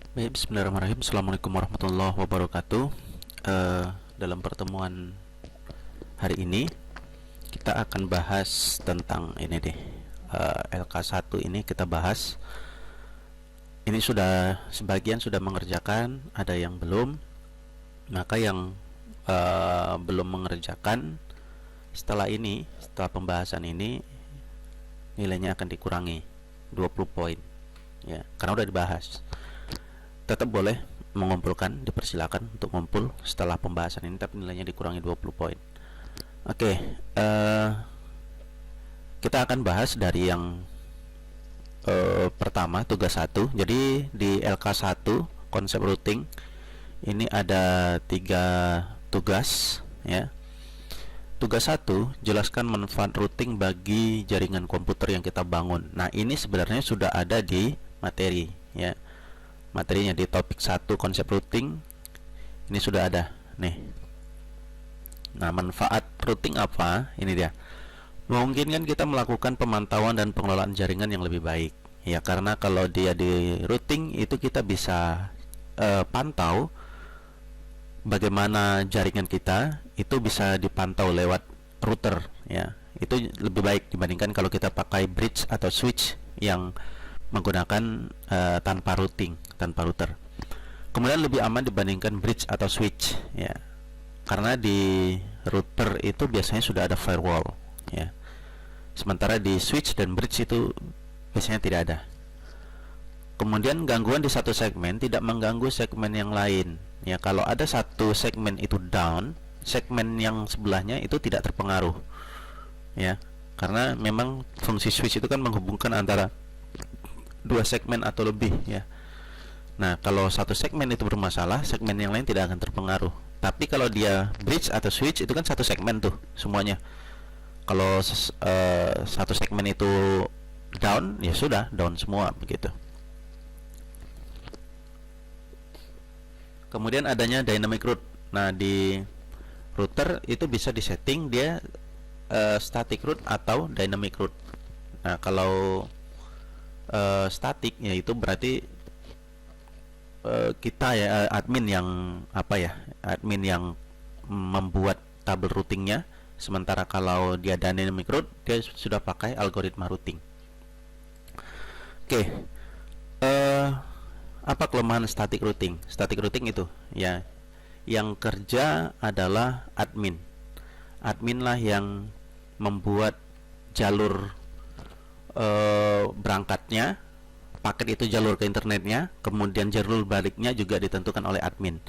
Baik, bismillahirrahmanirrahim. Assalamualaikum warahmatullahi wabarakatuh. Dalam pertemuan hari ini kita akan bahas tentang ini deh, LK1 ini kita bahas. Ini sudah sebagian sudah mengerjakan, ada yang belum. Maka yang belum mengerjakan, setelah pembahasan ini nilainya akan dikurangi 20 poin ya, karena udah dibahas. Tetap boleh mengumpulkan, dipersilakan untuk ngumpul setelah pembahasan ini, tapi nilainya dikurangi 20 poin. Oke, kita akan bahas dari yang pertama, tugas 1. Jadi di LK1 konsep routing ini ada 3 tugas ya. Tugas 1, jelaskan manfaat routing bagi jaringan komputer yang kita bangun. Nah, ini sebenarnya sudah ada di materi ya. Materinya di topik 1 konsep routing ini sudah ada nih. Nah, manfaat routing apa? Ini dia. Memungkinkan kita melakukan pemantauan dan pengelolaan jaringan yang lebih baik ya, karena kalau dia di routing itu kita bisa pantau bagaimana jaringan kita itu bisa dipantau lewat router ya. Itu lebih baik dibandingkan kalau kita pakai bridge atau switch yang menggunakan tanpa router. Kemudian lebih aman dibandingkan bridge atau switch ya, karena di router itu biasanya sudah ada firewall ya, sementara di switch dan bridge itu biasanya tidak ada. Kemudian gangguan di satu segmen tidak mengganggu segmen yang lain ya. Kalau ada satu segmen itu down, segmen yang sebelahnya itu tidak terpengaruh ya, karena memang fungsi switch itu kan menghubungkan antara dua segmen atau lebih ya. Nah, kalau satu segmen itu bermasalah, segmen yang lain tidak akan terpengaruh. Tapi kalau dia bridge atau switch itu kan satu segmen tuh semuanya. Kalau satu segmen itu down, ya sudah down semua begitu. Kemudian adanya dynamic route. Nah, di router itu bisa disetting dia static route atau dynamic route. Nah, kalau statik ya itu berarti kita ya admin yang admin yang membuat tabel routingnya. Sementara kalau dia dynamic route, dia sudah pakai algoritma routing. Oke, apa kelemahan static routing? Static routing itu ya, yang kerja adalah admin lah yang membuat jalur berangkatnya paket itu, jalur ke internetnya, kemudian jalur baliknya juga ditentukan oleh admin.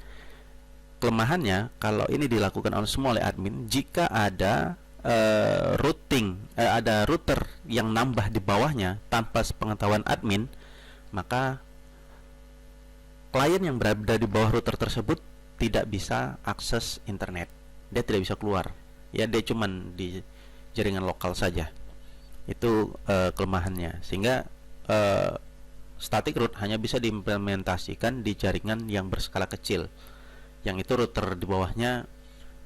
Kelemahannya kalau ini dilakukan oleh semua oleh admin, jika ada ada router yang nambah di bawahnya tanpa sepengetahuan admin, maka klien yang berada di bawah router tersebut tidak bisa akses internet, dia tidak bisa keluar ya, dia cuman di jaringan lokal saja. Itu kelemahannya, sehingga static route hanya bisa diimplementasikan di jaringan yang berskala kecil, yang itu router di bawahnya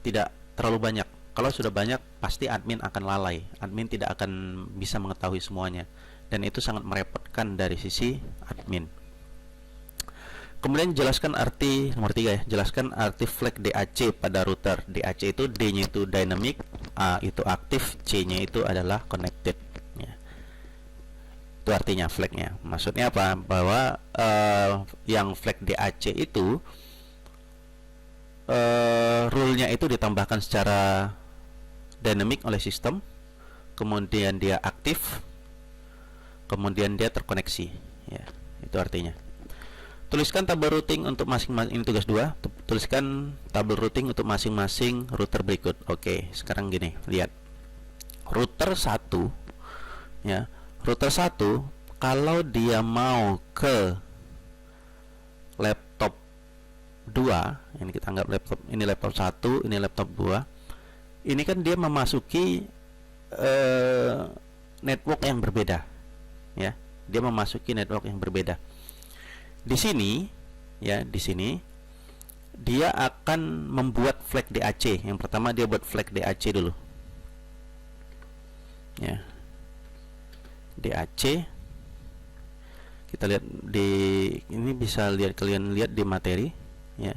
tidak terlalu banyak. Kalau sudah banyak pasti admin akan lalai, admin tidak akan bisa mengetahui semuanya, dan itu sangat merepotkan dari sisi admin. Kemudian jelaskan arti nomor 3 ya, jelaskan arti flag DAC pada router. DAC itu D-nya itu dynamic, A itu aktif, C-nya itu adalah connected ya. Itu artinya flagnya. Maksudnya apa? Bahwa yang flag DAC itu rule-nya itu ditambahkan secara dynamic oleh sistem, kemudian dia aktif, kemudian dia terkoneksi ya. Itu artinya. Tuliskan tabel routing untuk masing-masing, ini tugas 2. Tuliskan tabel routing untuk masing-masing router berikut. Oke, sekarang gini, lihat. Router 1 ya. Router 1 kalau dia mau ke laptop 2, ini kita anggap laptop, ini laptop 1, ini laptop 2. Ini kan dia memasuki network yang berbeda ya. Dia memasuki network yang berbeda. Di sini ya, di sini dia akan membuat flag DAC. Yang pertama dia buat flag DAC dulu ya, DAC. Kita lihat di ini, bisa lihat, kalian lihat di materi ya,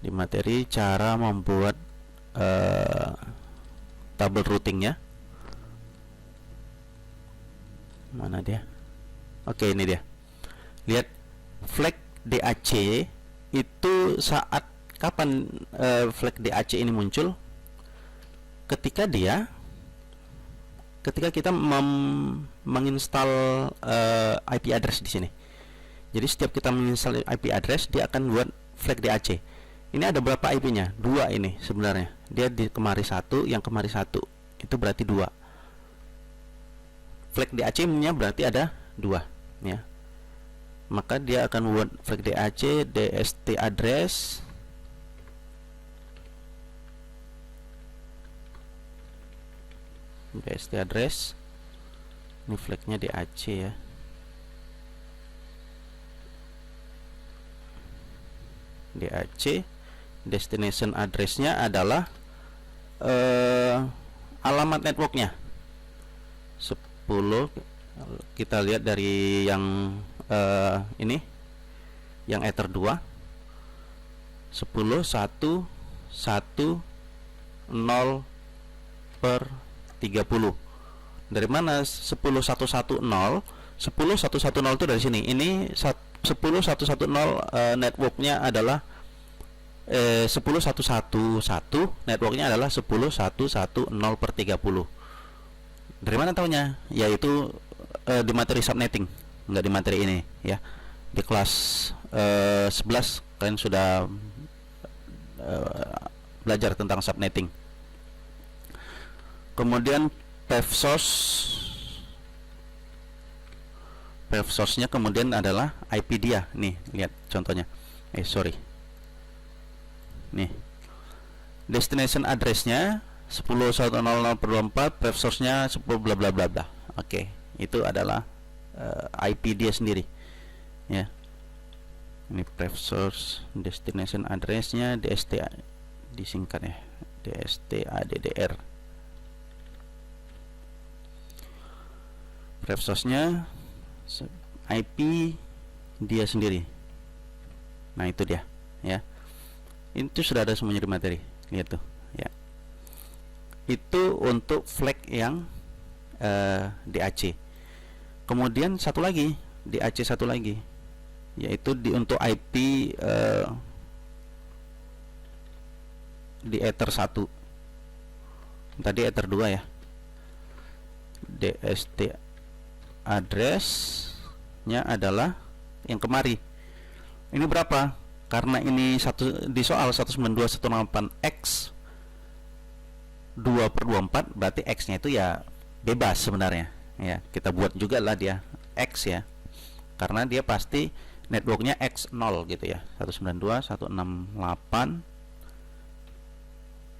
di materi cara membuat tabel routingnya. Mana dia? Oke, ini dia. Lihat flag DAC itu saat kapan flag DAC ini muncul? Ketika kita menginstal IP address di sini. Jadi setiap kita menginstal IP address, dia akan buat flag DAC. Ini ada berapa IP-nya? 2 ini sebenarnya. Dia di kemari 1, yang kemari 1. Itu berarti 2. Flag DAC-nya berarti ada 2 ya. Maka dia akan buat flag DAC DST address ini flagnya DAC ya. DAC destination addressnya adalah alamat networknya 10. Kita lihat dari yang ini, yang Ether 2 10 1 1 0 per 30. Dari mana 10 1 1 0? 10 1 1 0 itu dari sini. Ini 10 1 1 0 networknya adalah 10 1 1 1 networknya adalah 10 1 1 0 per 30. Dari mana taunya? Yaitu di materi subnetting, enggak di materi ini ya. Di kelas 11 kalian sudah belajar tentang subnetting. Kemudian path source-nya kemudian adalah IP dia. Nih, lihat contohnya. Nih. Destination address-nya 10.1.0.24, path source-nya 10 bla bla bla bla. Oke, itu adalah IP dia sendiri. Ya. Ini path source, destination address-nya DST, disingkat ya. DSTADDR. Path source-nya IP dia sendiri. Nah, itu dia ya. Itu sudah ada semuanya di materi. Lihat tuh ya. Itu untuk flag yang DAC. Kemudian satu lagi, DAC satu lagi, yaitu untuk IP di Ether 1. Tadi Ether 2 ya. DST address-nya adalah yang kemari. Ini berapa? Karena ini di soal 192.168x 2/24, berarti x-nya itu ya bebas sebenarnya ya. Kita buat juga lah dia x ya, karena dia pasti networknya x0 gitu ya. 192.168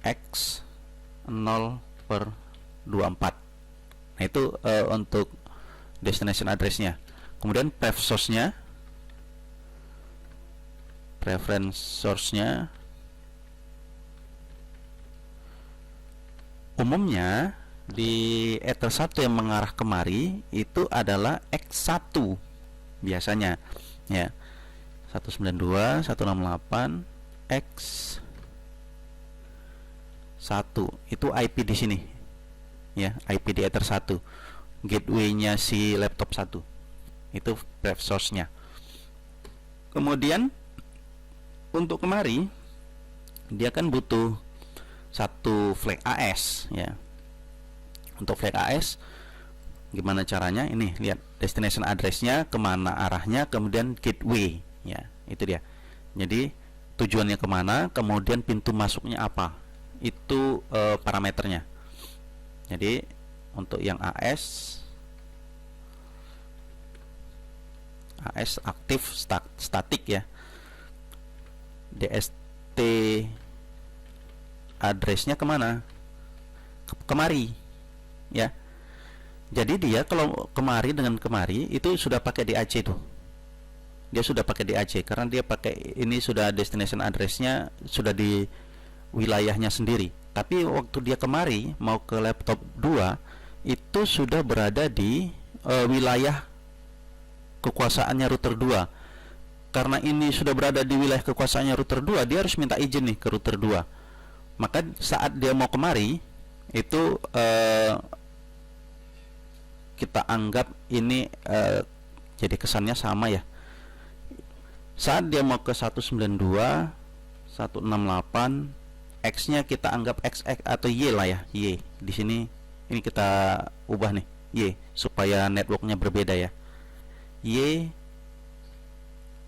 x 0/24. Nah, itu untuk destination address-nya. Kemudian path source-nya, preference source-nya umumnya di Ether 1 yang mengarah kemari itu adalah X1 biasanya ya. 192.168 X1 itu IP di sini ya, IP di Ether 1, gateway-nya si laptop 1. Itu path source-nya. Kemudian untuk kemari dia kan butuh satu flag AS ya. Untuk flag AS gimana caranya? Ini lihat destination address-nya, kemana arahnya, kemudian gateway ya, itu dia. Jadi tujuannya kemana, kemudian pintu masuknya apa, itu parameternya. Jadi untuk yang AS aktif statik ya, DST address-nya kemana? Kemari ya. Jadi dia kalau kemari dengan kemari itu sudah pakai DAC tuh. Dia sudah pakai DAC karena dia pakai ini, sudah destination address-nya sudah di wilayahnya sendiri. Tapi waktu dia kemari mau ke laptop 2 itu sudah berada di wilayah kekuasaannya router 2. Karena ini sudah berada di wilayah kekuasaannya router 2, dia harus minta izin nih ke router 2. Maka saat dia mau kemari itu kita anggap ini jadi kesannya sama ya. Saat dia mau ke 192, 168, X-nya kita anggap XX atau Y lah ya, Y. Di sini ini kita ubah nih, Y, supaya networknya berbeda ya. Y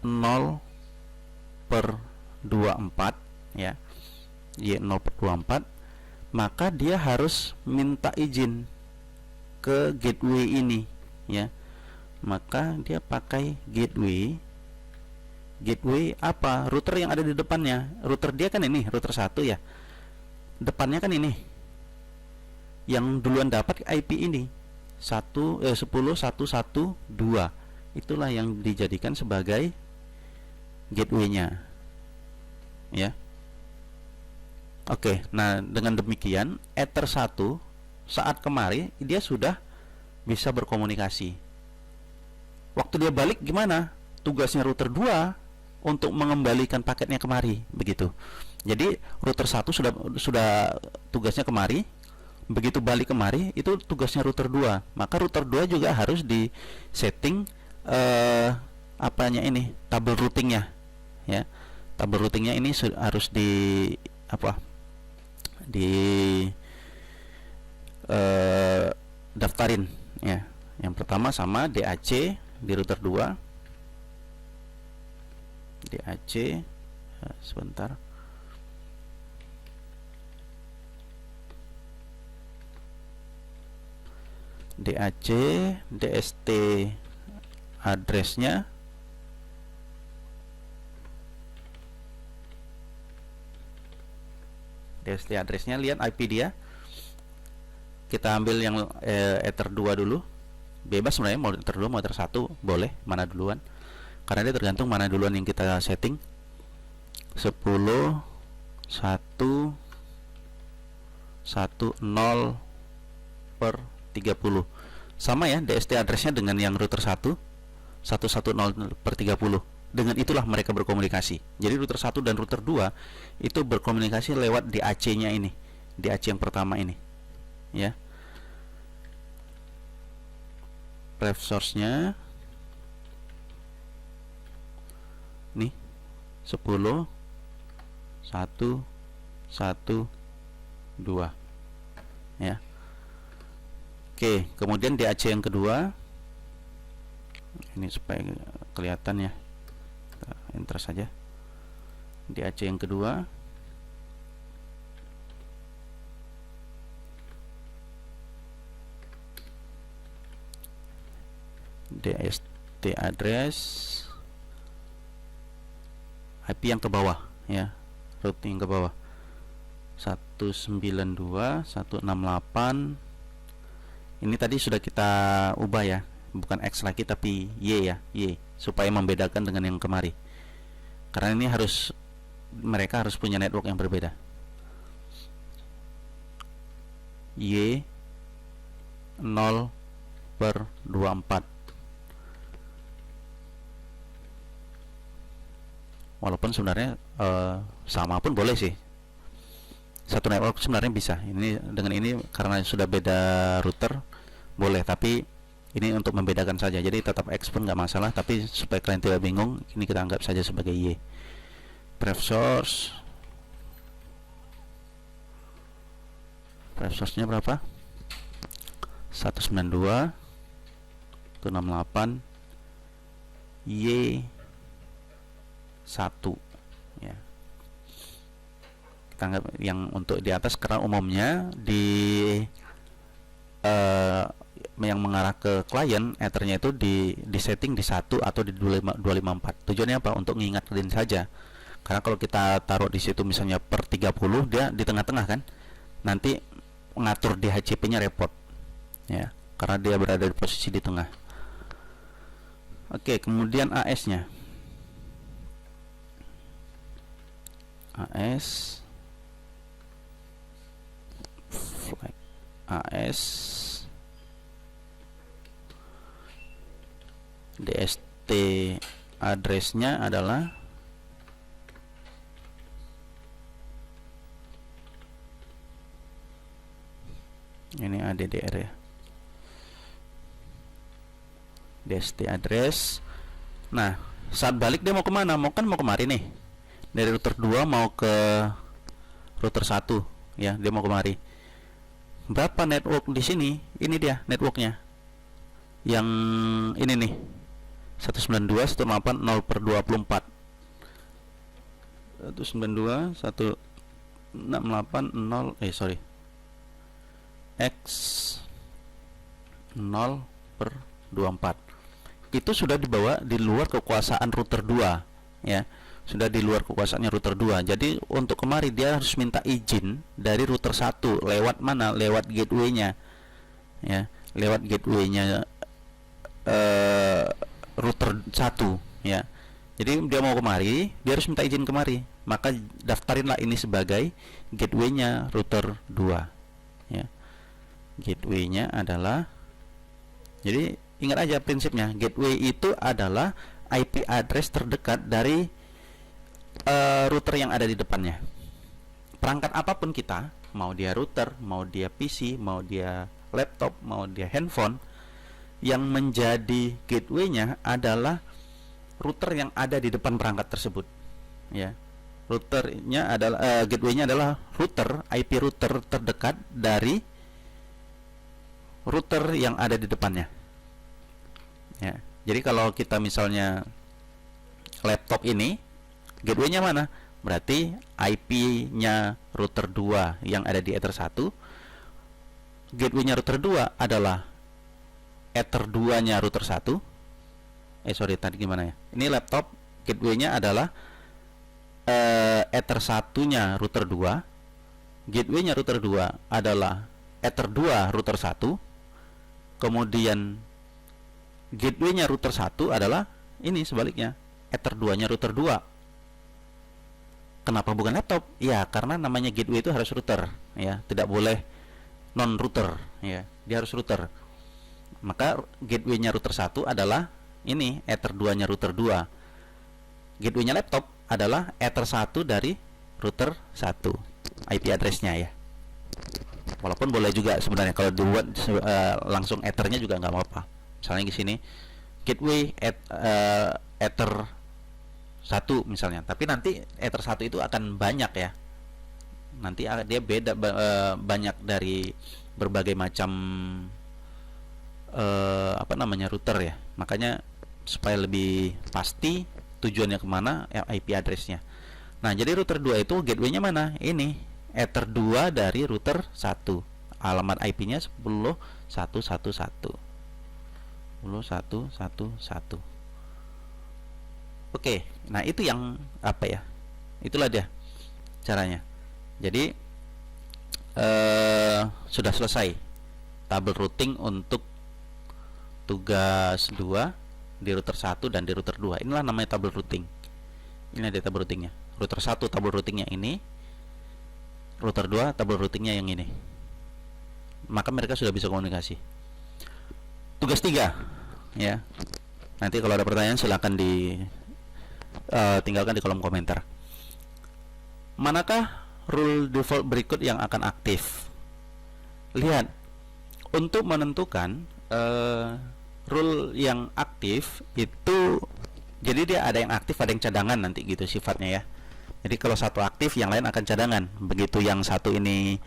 0/24 ya. Y 0/24, maka dia harus minta izin ke gateway ini ya. Maka dia pakai gateway apa? Router yang ada di depannya. Router dia kan ini, router 1 ya. Depannya kan ini. Yang duluan dapat IP ini 10.1.1.2. Itulah yang dijadikan sebagai gateway-nya. Ya. Oke, nah dengan demikian Ether 1 saat kemari dia sudah bisa berkomunikasi. Waktu dia balik gimana? Tugasnya router 2 untuk mengembalikan paketnya kemari, begitu. Jadi router 1 sudah tugasnya kemari, begitu balik kemari itu tugasnya router 2. Maka router 2 juga harus di setting apanya ini, tabel routingnya ya. Tabel routingnya ini harus di apa? Di daftarin ya. Yang pertama sama DAC di router 2. DAC sebentar. DAC, DST addressnya, lihat IP dia. Kita ambil yang Ether 2 dulu. Bebas sebenarnya mau Ether 2 mau Ether 1 boleh, mana duluan. Karena dia tergantung mana duluan yang kita setting. 10 1 10 per 30. Sama ya DST addressnya dengan yang router 1 110/30. Dengan itulah mereka berkomunikasi. Jadi router 1 dan router 2 itu berkomunikasi lewat DAC-nya ini. DAC yang pertama ini. Ya. Ref source-nya nih 10 1 1 2 ya. Oke, kemudian DAC yang kedua ini supaya kelihatan ya, kita enter saja. DAC yang kedua DST address IP yang ke bawah ya, routing ke bawah 192.168. Ini tadi sudah kita ubah ya, bukan X lagi tapi Y ya, Y, supaya membedakan dengan yang kemari. Karena ini mereka harus punya network yang berbeda. Y 0/24. Walaupun sebenarnya sama pun boleh sih, satu network sebenarnya bisa. Ini dengan ini karena sudah beda router boleh, tapi ini untuk membedakan saja. Jadi tetap X pun nggak masalah, tapi supaya kalian tidak bingung, ini kita anggap saja sebagai Y. Pref source-nya berapa? 192.168 Y 1 ya. Kita anggap yang untuk di atas karena umumnya di yang mengarah ke klien ethernya itu di setting di 1 atau di 254. Tujuannya apa? Untuk ngingatin saja. Karena kalau kita taruh di situ misalnya per 30, dia di tengah-tengah kan. Nanti ngatur DHCP-nya repot. Ya, karena dia berada di posisi di tengah. Oke, kemudian AS-nya. AS DST address-nya adalah ini ADDR ya, DST address. Nah, saat balik dia mau kemana? Mau kemari nih, dari router 2 mau ke router 1 ya, dia mau kemari. Berapa network di sini? Ini dia networknya, yang ini nih, 192.168.0/24, 192.168.0 x 0/24. Itu sudah dibawa di luar kekuasaan router 2 ya, sudah di luar kekuasaannya router 2. Jadi untuk kemari dia harus minta izin dari router 1. Lewat mana? Lewat gateway-nya ya, lewat gateway-nya router 1 ya. Jadi dia mau kemari, dia harus minta izin kemari. Maka daftarinlah ini sebagai gateway-nya router 2 ya. Gateway-nya adalah, jadi ingat aja prinsipnya, gateway itu adalah IP address terdekat dari router yang ada di depannya. Perangkat apapun kita, mau dia router, mau dia PC, mau dia laptop, mau dia handphone, yang menjadi gateway-nya adalah router yang ada di depan perangkat tersebut ya. Routernya adalah gateway-nya adalah router, IP router terdekat dari router yang ada di depannya ya. Jadi kalau kita misalnya laptop ini, gateway-nya mana? Berarti IP-nya router 2 yang ada di Ether 1. Gateway-nya router 2 adalah Ether 2-nya router 1. Tadi gimana ya? Ini laptop, gateway-nya adalah Ether 1-nya router 2. Gateway-nya router 2 adalah Ether 2 router 1. Kemudian gateway-nya router 1 adalah ini sebaliknya, Ether 2-nya router 2. Kenapa bukan laptop? Ya, karena namanya gateway itu harus router ya, tidak boleh non router ya, dia harus router. Maka gateway-nya router 1 adalah ini, Ether 2-nya router 2. Gateway-nya laptop adalah Ether 1 dari router 1, IP address-nya ya. Walaupun boleh juga sebenarnya kalau dibuat langsung Ether-nya juga nggak apa-apa. Misalnya di sini gateway Ether 1 misalnya, tapi nanti Ether 1 itu akan banyak ya. Nanti dia beda banyak dari berbagai macam router ya. Makanya supaya lebih pasti tujuannya kemana, IP address-nya. Nah, jadi router 2 itu gateway-nya mana? Ini Ether 2 dari router 1. Alamat IP-nya 10.1.1.1. 10.1.1.1. Oke, nah itu yang apa ya? Itulah dia caranya. Jadi sudah selesai tabel routing untuk tugas 2 di router 1 dan di router 2. Inilah namanya tabel routing. Ini ada tabel routingnya. Router 1 tabel routingnya ini, router 2 tabel routingnya yang ini. Maka mereka sudah bisa komunikasi. Tugas 3 ya. Nanti kalau ada pertanyaan silahkan tinggalkan di kolom komentar. Manakah rule default berikut yang akan aktif? Lihat, untuk menentukan rule yang aktif itu, jadi dia ada yang aktif, ada yang cadangan nanti gitu sifatnya ya. Jadi kalau satu aktif, yang lain akan cadangan. Begitu yang satu ini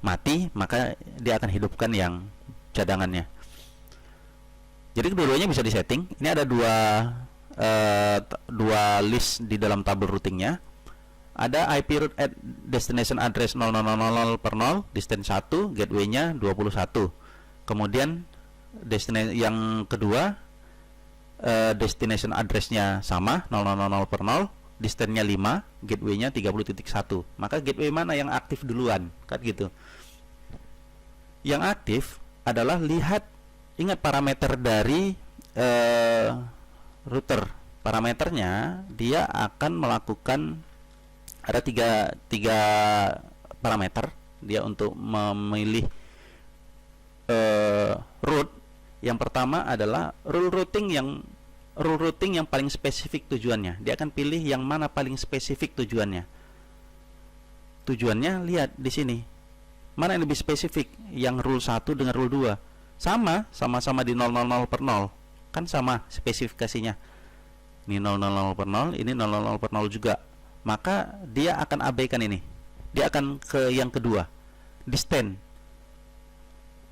mati, maka dia akan hidupkan yang cadangannya. Jadi kedua-duanya bisa disetting. Ini ada dua list di dalam tabel routingnya. Ada IP route at destination address 0000/0, distance 1, gateway-nya 21. Kemudian yang kedua, destination address-nya sama 0000/0, distance-nya 5, gateway-nya 30.1. Maka gateway mana yang aktif duluan? Kan gitu. Yang aktif adalah ingat parameter dari router. Parameternya dia akan melakukan ada tiga parameter dia untuk memilih route. Yang pertama adalah rule routing yang rule routing yang paling spesifik tujuannya. Dia akan pilih yang mana paling spesifik tujuannya. Tujuannya lihat di sini. Mana yang lebih spesifik? Yang rule 1 dengan rule 2. Sama-sama di 000 per 0. Kan sama spesifikasinya. Ini 000 per 0, ini 000 per 0 juga. Maka dia akan abaikan ini. Dia akan ke yang kedua. Distance.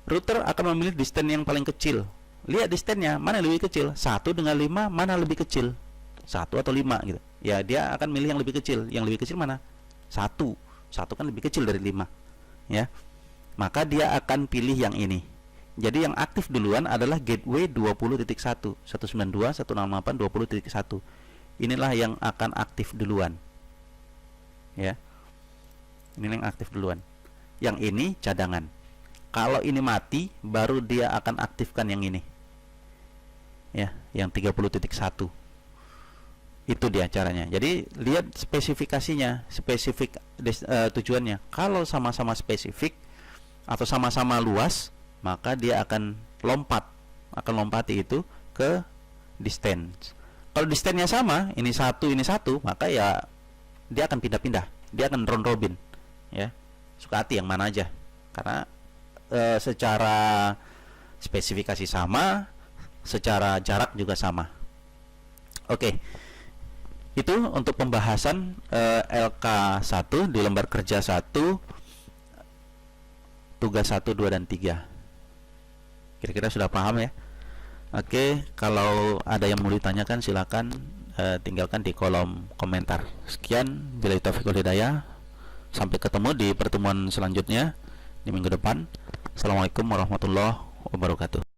Router akan memilih distance yang paling kecil. Lihat distance-nya, mana yang lebih kecil? 1 dengan 5, mana lebih kecil? 1 atau 5 gitu. Ya, dia akan milih yang lebih kecil. Yang lebih kecil mana? 1 kan lebih kecil dari 5. Ya. Maka dia akan pilih yang ini. Jadi yang aktif duluan adalah gateway 20.1, 192.168.20.1. Inilah yang akan aktif duluan. Ya. Ini yang aktif duluan. Yang ini cadangan. Kalau ini mati, baru dia akan aktifkan yang ini. Ya, yang 30.1. Itu dia caranya. Jadi lihat spesifikasinya, spesifik tujuannya. Kalau sama-sama spesifik atau sama-sama luas, maka dia akan lompati itu ke distance. Kalau distance-nya sama, ini satu, maka ya dia akan pindah-pindah. Dia akan round robin, ya. Suka hati yang mana aja. Karena secara spesifikasi sama, secara jarak juga sama. Oke. Itu untuk pembahasan LK1 di lembar kerja 1, tugas 1, 2, dan 3. Kira-kira sudah paham ya? Oke, kalau ada yang mau ditanyakan silakan tinggalkan di kolom komentar. Sekian, billahi taufiq wal hidayah. Sampai ketemu di pertemuan selanjutnya di minggu depan. Assalamualaikum warahmatullahi wabarakatuh.